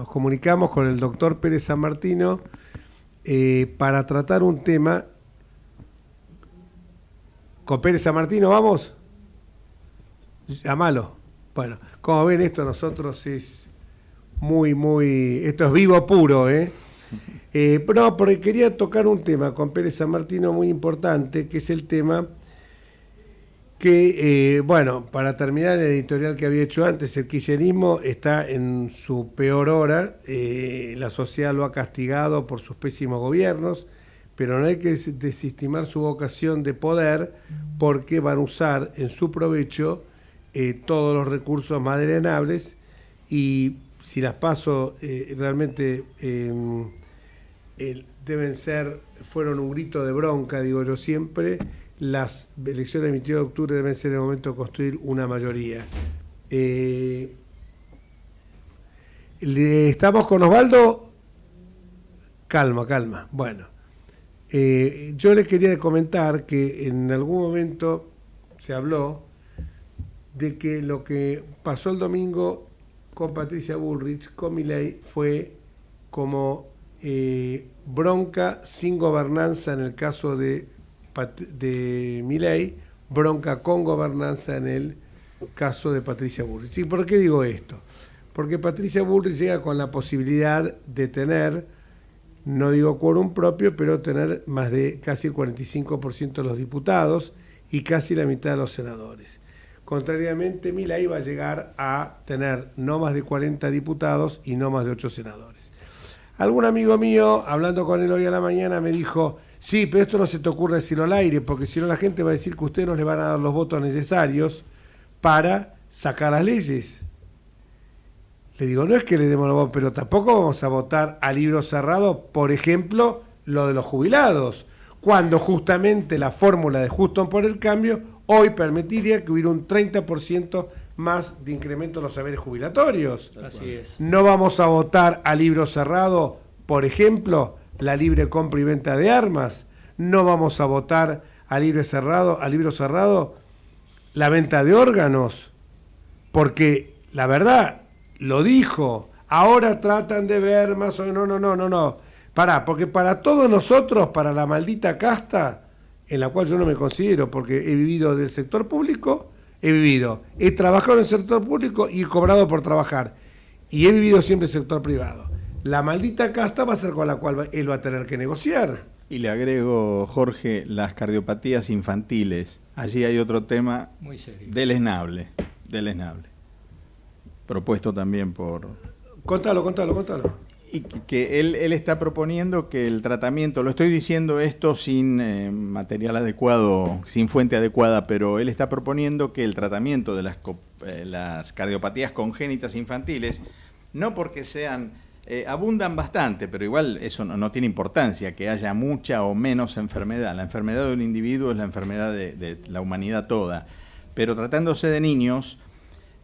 comunicamos con el doctor Pérez San Martino para tratar un tema. ¿Con Pérez San Martino vamos? Llámalo. Bueno, como ven, esto nosotros es esto es vivo puro, no, porque quería tocar un tema con Pérez San Martino muy importante, que es el tema que, para terminar el editorial que había hecho antes, el kirchnerismo está en su peor hora, la sociedad lo ha castigado por sus pésimos gobiernos, pero no hay que desestimar su vocación de poder, porque van a usar en su provecho todos los recursos más drenables, y si las PASO realmente fueron un grito de bronca, digo yo siempre, las elecciones del 22 de octubre deben ser el momento de construir una mayoría. ¿Estamos con Osvaldo? Calma. Bueno, yo les quería comentar que en algún momento se habló de que lo que pasó el domingo con Patricia Bullrich, con Milei, fue como bronca sin gobernanza en el caso de Milei, bronca con gobernanza en el caso de Patricia Bullrich. ¿Y por qué digo esto? Porque Patricia Bullrich llega con la posibilidad de tener, no digo quórum propio, pero tener más de casi el 45% de los diputados y casi la mitad de los senadores. Contrariamente, Milei va a llegar a tener no más de 40 diputados y no más de 8 senadores. Algún amigo mío, hablando con él hoy a la mañana, me dijo: sí, pero esto no se te ocurre decirlo al aire, porque si no la gente va a decir que ustedes no le van a dar los votos necesarios para sacar las leyes. Le digo, no es que le demos los votos, pero tampoco vamos a votar a libro cerrado, por ejemplo, lo de los jubilados, cuando justamente la fórmula de Juntos por el Cambio hoy permitiría que hubiera un 30% más de incremento en los saberes jubilatorios. Así es. No vamos a votar a libro cerrado, por ejemplo, la libre compra y venta de armas. No vamos a votar a libro cerrado la venta de órganos, porque la verdad, lo dijo, ahora tratan de ver más o menos, no. Porque para todos nosotros, para la maldita casta, en la cual yo no me considero, porque he vivido del sector público, he trabajado en el sector público y he cobrado por trabajar, y he vivido siempre en el sector privado. La maldita casta va a ser con la cual él va a tener que negociar. Y le agrego, Jorge, las cardiopatías infantiles. Allí hay otro tema muy serio, deleznable, propuesto también por... Contalo. Y que él está proponiendo que el tratamiento, lo estoy diciendo esto sin material adecuado, sin fuente adecuada, pero él está proponiendo que el tratamiento de las cardiopatías congénitas infantiles, no porque abundan bastante, pero igual eso no tiene importancia, que haya mucha o menos enfermedad. La enfermedad de un individuo es la enfermedad de la humanidad toda. pero tratándose de niños,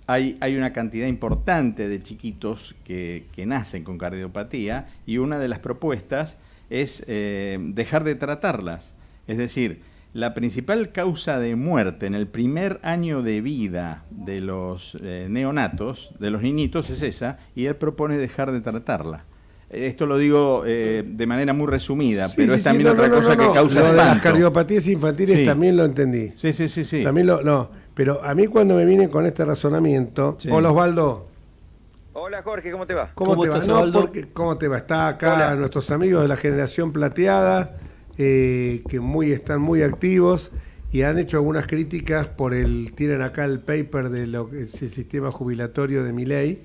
hay una cantidad importante de chiquitos que nacen con cardiopatía, y una de las propuestas es dejar de tratarlas. Es decir, la principal causa de muerte en el primer año de vida de los neonatos, de los niñitos, es esa, y él propone dejar de tratarla. Esto lo digo de manera muy resumida, pero es también otra cosa que causa lo de las espanto. cardiopatías infantiles Sí. también lo entendí. Sí. También pero a mí cuando me vienen con este razonamiento, Sí. hola Osvaldo. Hola Jorge, ¿cómo te va? ¿Cómo te va? estás, No, Osvaldo? ¿cómo te va? Está acá Hola. nuestros amigos de la generación plateada, que están muy activos y han hecho algunas críticas tienen acá el paper de lo que es el sistema jubilatorio de Milei,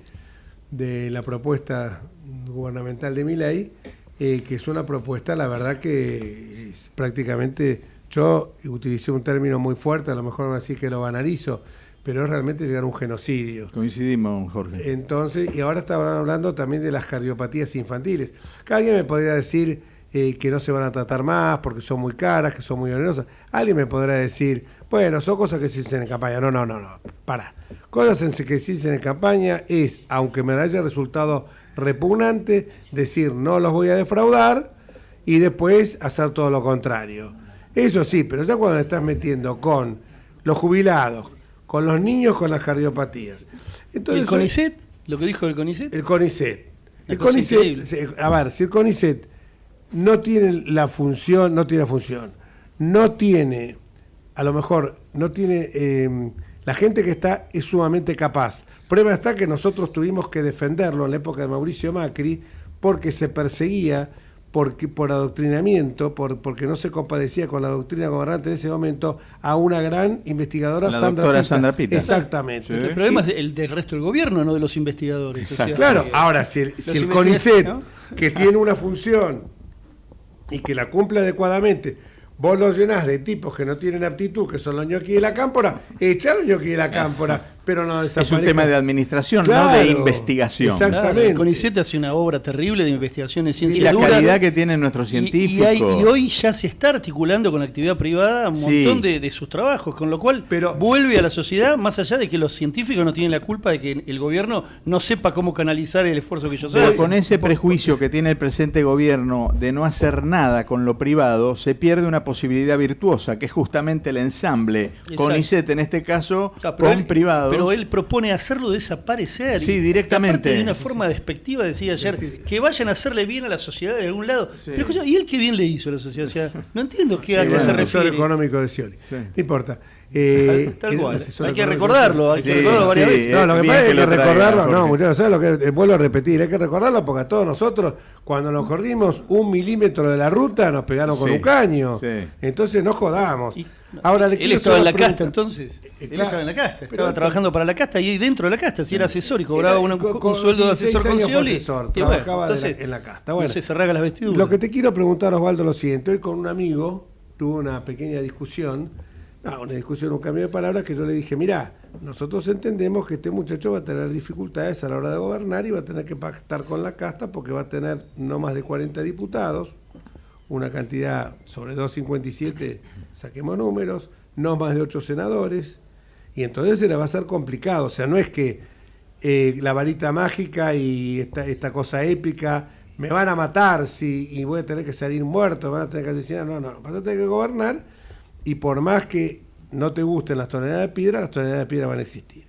de la propuesta gubernamental de Milei, que es una propuesta, la verdad que es prácticamente, yo utilicé un término muy fuerte, a lo mejor me decís que lo banalizo, pero es realmente llegar a un genocidio. Coincidimos, Jorge. Entonces, y ahora estaban hablando también de las cardiopatías infantiles. Que alguien me podría decir que no se van a tratar más porque son muy caras, que son muy onerosas. Alguien me podrá decir, bueno, son cosas que se dicen en campaña. No, pará. Cosas que se dicen en campaña es, aunque me haya resultado repugnante, decir no los voy a defraudar y después hacer todo lo contrario. Eso sí, pero ya cuando estás metiendo con los jubilados, con los niños con las cardiopatías. Entonces, ¿El CONICET? ¿Lo que dijo el CONICET? El CONICET. Una El cosa CONICET, increíble. a ver, si el CONICET no tiene la función, no tiene, a lo mejor, no tiene, la gente que está es sumamente capaz. Prueba está que nosotros tuvimos que defenderlo en la época de Mauricio Macri porque se perseguía, por adoctrinamiento, porque no se compadecía con la doctrina gobernante en ese momento, a una gran investigadora, la doctora Sandra Pita. Exactamente. Sí. El problema es el del resto del gobierno, no de los investigadores. Exacto. O sea, Claro, ahora, si el CONICET, ¿no?, que tiene una función y que la cumple adecuadamente, vos lo llenás de tipos que no tienen aptitud, que son los ñoquis de la cámpora, echá los ñoquis de la cámpora, pero no Es un tema de administración, Claro, no de investigación. exactamente. Claro, el CONICET hace una obra terrible de investigación en Y ciencias la duras. calidad que tienen nuestros científicos. Y hoy ya se está articulando con la actividad privada un Sí. montón de sus trabajos, con lo cual vuelve a la sociedad, más allá de que los científicos no tienen la culpa de que el gobierno no sepa cómo canalizar el esfuerzo que ellos Pero hacen. con ese prejuicio que tiene el presente gobierno de no hacer nada con lo privado, se pierde una posibilidad virtuosa, que es justamente el ensamble, Exacto. CONICET en este caso, Pero con él- privados. Pero él propone hacerlo desaparecer. Sí, Y directamente. aparte de una forma despectiva, decía ayer, que vayan a hacerle bien a la sociedad de algún lado. Pero escucha, ¿y él qué bien le hizo a la sociedad? O sea, no entiendo a qué se asesor refiere. económico de Scioli. No importa. Tal cual. asesor Hay que económico recordarlo, hay que recordarlo varias veces. No, lo que Bien pasa es que que lo traiga, recordarlo, Jorge. no, muchachos, ¿sabes lo que vuelvo a repetir? Hay que recordarlo porque a todos nosotros, cuando nos corrimos 1 milímetro de la ruta, nos pegaron con Sí, un caño. sí. Entonces no jodamos. Ahora Él quiero estaba hacer en la una casta pregunta. entonces. Él claro. estaba en la casta, Pero estaba trabajando para la casta y ahí dentro de la casta, si era asesor y cobraba un con sueldo de 16 asesor con años fue Scioli. asesor, y bueno, trabajaba entonces, en la casta. No Bueno, se rasga las vestiduras. lo que te quiero preguntar, Osvaldo, es lo siguiente. Hoy con un amigo tuve una pequeña discusión, un cambio de palabras, que yo le dije, mirá, nosotros entendemos que este muchacho va a tener dificultades a la hora de gobernar y va a tener que pactar con la casta porque va a tener no más de 40 diputados, una cantidad sobre 257, saquemos números, no más de 8 senadores, y entonces se le va a hacer complicado. O sea, no es que la varita mágica y esta cosa épica, me van a matar y voy a tener que salir muerto, van a tener que asesinar. No, vas a tener que gobernar, y por más que no te gusten las toneladas de piedra van a existir.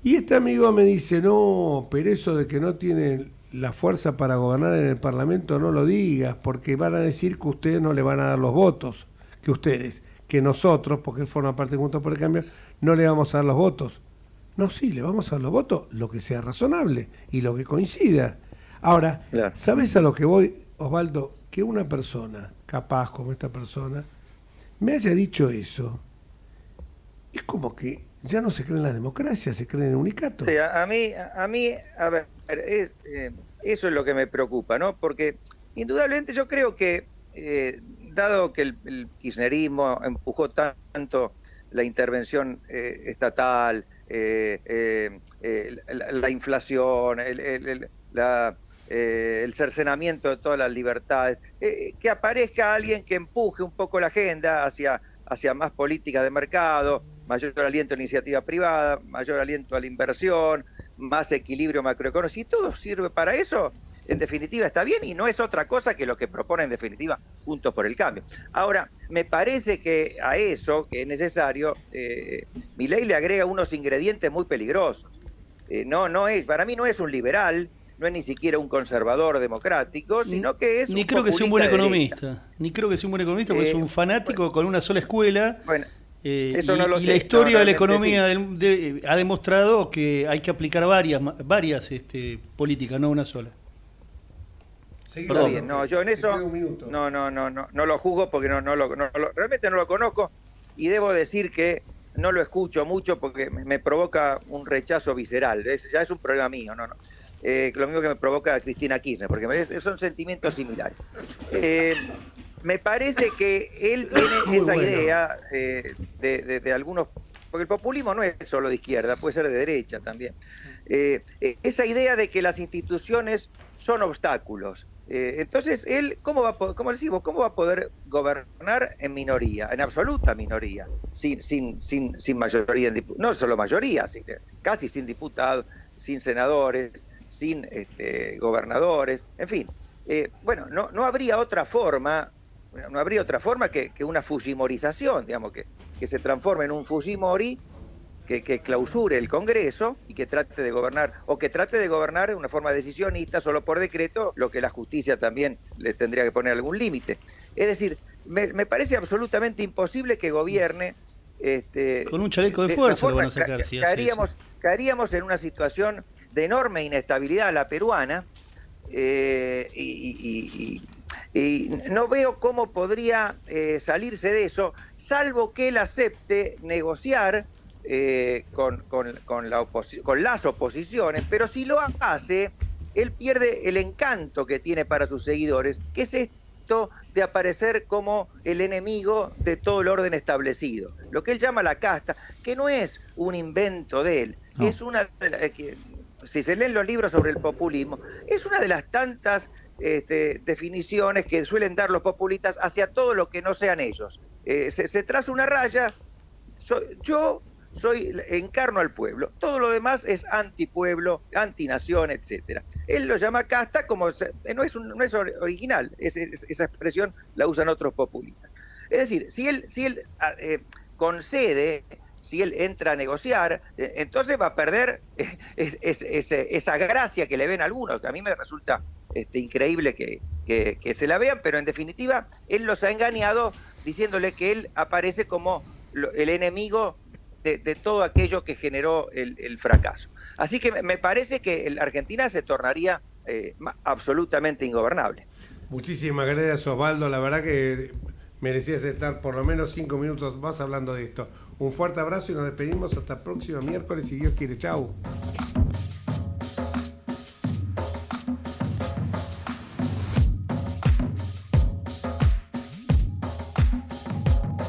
Y este amigo me dice, no, pero eso de que no tiene la fuerza para gobernar en el Parlamento, no lo digas, porque van a decir que ustedes no le van a dar los votos, que nosotros, porque él forma parte de Juntos por el Cambio, no le vamos a dar los votos. No, sí, le vamos a dar los votos, lo que sea razonable y lo que coincida. Ahora, Claro. ¿sabes a lo que voy, Osvaldo? Que una persona capaz como esta persona me haya dicho eso, es como que ya no se cree en la democracia, se cree en el unicato. Sí, a mí, a ver, eso es lo que me preocupa, ¿no? Porque indudablemente yo creo que, dado que el kirchnerismo empujó tanto la intervención estatal, la inflación, el cercenamiento de todas las libertades, que aparezca alguien que empuje un poco la agenda hacia más política de mercado, mayor aliento a la iniciativa privada, mayor aliento a la inversión, más equilibrio macroeconómico. Si todo sirve para eso, en definitiva está bien y no es otra cosa que lo que propone en definitiva Juntos por el Cambio. Ahora, me parece que a eso, que es necesario, Milei le agrega unos ingredientes muy peligrosos. Para mí no es un liberal, no es ni siquiera un conservador democrático, sino que es ni un creo que sea un buen economista, derecha. ni creo que sea un buen economista, porque es un fanático con una sola escuela. Bueno, eso no lo sé. La historia de la realmente economía ha demostrado que hay que aplicar varias políticas, no una sola. Está bien, no, yo en eso no lo juzgo porque realmente no lo conozco y debo decir que no lo escucho mucho porque me provoca un rechazo visceral. Ya es un problema mío, lo mismo que me provoca Cristina Kirchner, porque son sentimientos similares. Me parece que él tiene esa idea de algunos, porque el populismo no es solo de izquierda, puede ser de derecha también. Esa idea de que las instituciones son obstáculos. Entonces, él, ¿cómo va a poder gobernar en minoría, en absoluta minoría, sin mayoría, no solo mayoría, casi sin diputados, sin senadores, sin gobernadores, en fin. No habría otra forma que una fujimorización, digamos, que se transforme en un Fujimori que clausure el Congreso y que trate de gobernar, o que trate de gobernar de una forma decisionista solo por decreto, lo que la justicia también le tendría que poner algún límite. Es decir, me parece absolutamente imposible que gobierne con un chaleco de fuerza lo van a sacar. Caeríamos en una situación de enorme inestabilidad a la peruana, y no veo cómo podría salirse de eso, salvo que él acepte negociar con las oposiciones, pero si lo hace, él pierde el encanto que tiene para sus seguidores, que es esto de aparecer como el enemigo de todo el orden establecido, lo que él llama la casta, que no es un invento de él, es una si se leen los libros sobre el populismo, es una de las tantas definiciones que suelen dar los populistas hacia todo lo que no sean ellos. Se traza una raya, yo encarno al pueblo, todo lo demás es antipueblo, antinación, etcétera. Él lo llama casta, como no es original, esa expresión la usan otros populistas. Es decir, si él concede, si él entra a negociar, entonces va a perder esa gracia que le ven algunos, que a mí me resulta increíble que se la vean, pero en definitiva él los ha engañado diciéndole que él aparece como el enemigo de todo aquello que generó el fracaso. Así que me parece que la Argentina se tornaría absolutamente ingobernable. Muchísimas gracias, Osvaldo. La verdad que merecías estar por lo menos 5 minutos más hablando de esto. Un fuerte abrazo y nos despedimos hasta el próximo miércoles, si Dios quiere. Chau.